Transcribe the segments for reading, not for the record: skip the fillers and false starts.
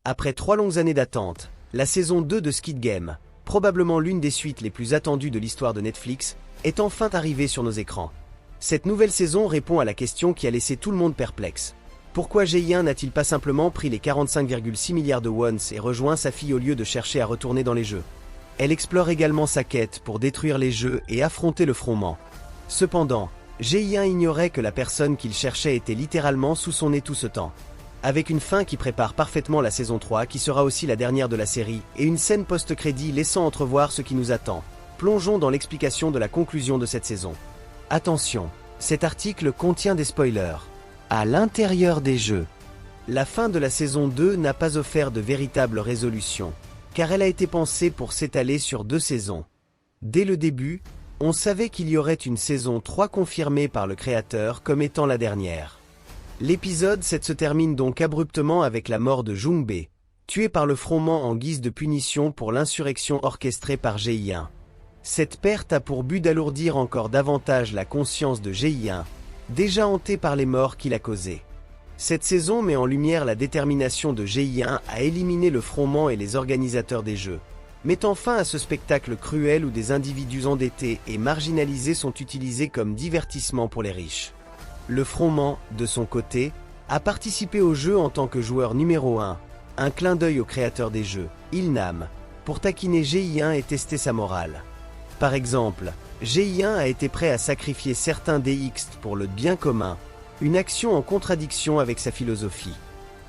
Après 3 longues années d'attente, la saison 2 de Squid Game, probablement l'une des suites les plus attendues de l'histoire de Netflix, est enfin arrivée sur nos écrans. Cette nouvelle saison répond à la question qui a laissé tout le monde perplexe. Pourquoi Jae-in n'a-t-il pas simplement pris les 45,6 milliards de wons et rejoint sa fille au lieu de chercher à retourner dans les jeux? Elle explore également sa quête pour détruire les jeux et affronter le frondement. Cependant, Jae-in ignorait que la personne qu'il cherchait était littéralement sous son nez tout ce temps. Avec une fin qui prépare parfaitement la saison 3 qui sera aussi la dernière de la série et une scène post-crédit laissant entrevoir ce qui nous attend, plongeons dans l'explication de la conclusion de cette saison. Attention, cet article contient des spoilers. À l'intérieur des jeux, la fin de la saison 2 n'a pas offert de véritable résolution, car elle a été pensée pour s'étaler sur 2 saisons. Dès le début, on savait qu'il y aurait une saison 3 confirmée par le créateur comme étant la dernière. L'épisode 7 se termine donc abruptement avec la mort de Jung-bae, tué par le frondement en guise de punition pour l'insurrection orchestrée par Jae-in. Cette perte a pour but d'alourdir encore davantage la conscience de Jae-in, déjà hanté par les morts qu'il a causées. Cette saison met en lumière la détermination de Jae-in à éliminer le frondement et les organisateurs des jeux, mettant fin à ce spectacle cruel où des individus endettés et marginalisés sont utilisés comme divertissement pour les riches. Le frondement, de son côté, a participé au jeu en tant que joueur numéro 1, un clin d'œil au créateur des jeux, Il-nam, pour taquiner Jae-in et tester sa morale. Par exemple, Jae-in a été prêt à sacrifier certains DX pour le bien commun, une action en contradiction avec sa philosophie.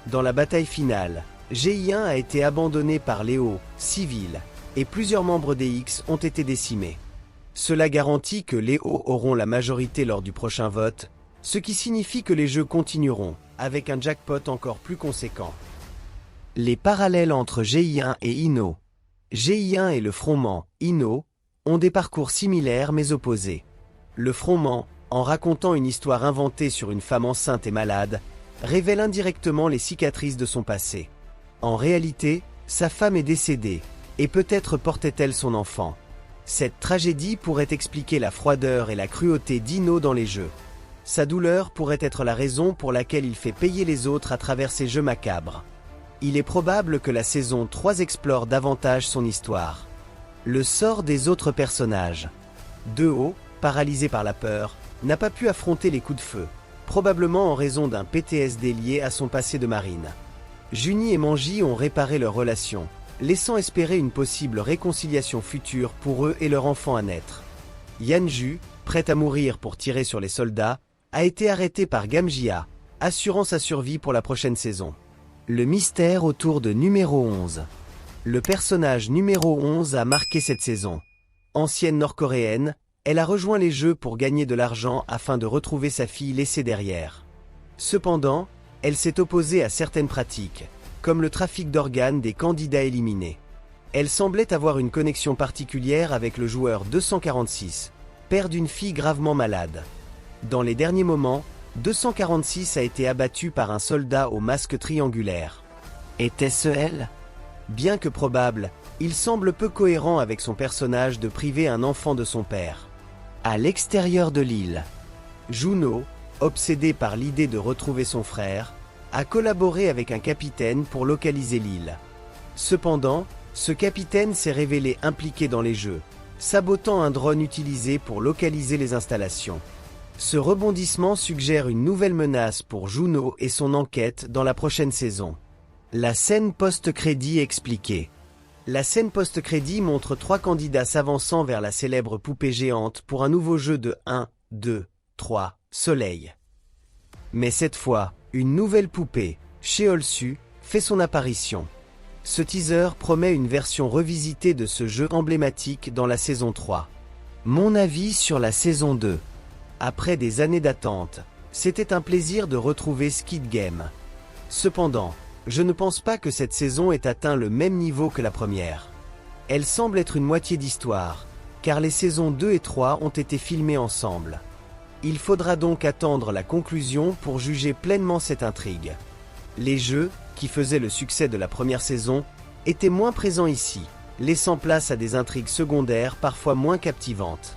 Dans la bataille finale, Jae-in a été abandonné par les hauts, civils, et plusieurs membres DX ont été décimés. Cela garantit que les hauts auront la majorité lors du prochain vote, ce qui signifie que les jeux continueront, avec un jackpot encore plus conséquent. Les parallèles entre Jae-in et Ino. Jae-in et le frondement, Ino, ont des parcours similaires mais opposés. Le frondement, en racontant une histoire inventée sur une femme enceinte et malade, révèle indirectement les cicatrices de son passé. En réalité, sa femme est décédée, et peut-être portait-elle son enfant. Cette tragédie pourrait expliquer la froideur et la cruauté d'Ino dans les jeux. Sa douleur pourrait être la raison pour laquelle il fait payer les autres à travers ces jeux macabres. Il est probable que la saison 3 explore davantage son histoire. Le sort des autres personnages. De-ho, paralysé par la peur, n'a pas pu affronter les coups de feu, probablement en raison d'un PTSD lié à son passé de marine. Juni et Manji ont réparé leur relation, laissant espérer une possible réconciliation future pour eux et leur enfant à naître. Yanju, prête à mourir pour tirer sur les soldats, a été arrêté par Gamjia, assurant sa survie pour la prochaine saison. Le mystère autour de numéro 11. Le personnage numéro 11 a marqué cette saison. Ancienne nord-coréenne, elle a rejoint les jeux pour gagner de l'argent afin de retrouver sa fille laissée derrière. Cependant, elle s'est opposée à certaines pratiques, comme le trafic d'organes des candidats éliminés. Elle semblait avoir une connexion particulière avec le joueur 246, père d'une fille gravement malade. Dans les derniers moments, 246 a été abattu par un soldat au masque triangulaire. Était-ce elle ? Bien que probable, il semble peu cohérent avec son personnage de priver un enfant de son père. À l'extérieur de l'île, Juno, obsédé par l'idée de retrouver son frère, a collaboré avec un capitaine pour localiser l'île. Cependant, ce capitaine s'est révélé impliqué dans les jeux, sabotant un drone utilisé pour localiser les installations. Ce rebondissement suggère une nouvelle menace pour Juno et son enquête dans la prochaine saison. La scène post-crédit expliquée. La scène post-crédit montre 3 candidats s'avançant vers la célèbre poupée géante pour un nouveau jeu de 1, 2, 3, Soleil. Mais cette fois, une nouvelle poupée, Cheolsu, fait son apparition. Ce teaser promet une version revisitée de ce jeu emblématique dans la saison 3. Mon avis sur la saison 2. Après des années d'attente, c'était un plaisir de retrouver Squid Game. Cependant, je ne pense pas que cette saison ait atteint le même niveau que la première. Elle semble être une moitié d'histoire, car les saisons 2 et 3 ont été filmées ensemble. Il faudra donc attendre la conclusion pour juger pleinement cette intrigue. Les jeux, qui faisaient le succès de la première saison, étaient moins présents ici, laissant place à des intrigues secondaires parfois moins captivantes.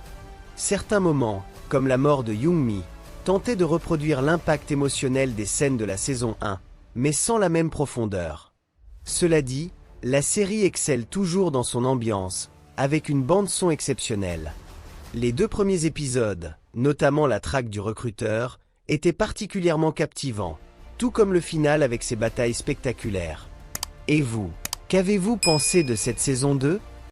Certains moments, comme la mort de Young-mi, tentaient de reproduire l'impact émotionnel des scènes de la saison 1, mais sans la même profondeur. Cela dit, la série excelle toujours dans son ambiance, avec une bande-son exceptionnelle. Les 2 premiers épisodes, notamment la traque du recruteur, étaient particulièrement captivants, tout comme le final avec ses batailles spectaculaires. Et vous, qu'avez-vous pensé de cette saison 2 ?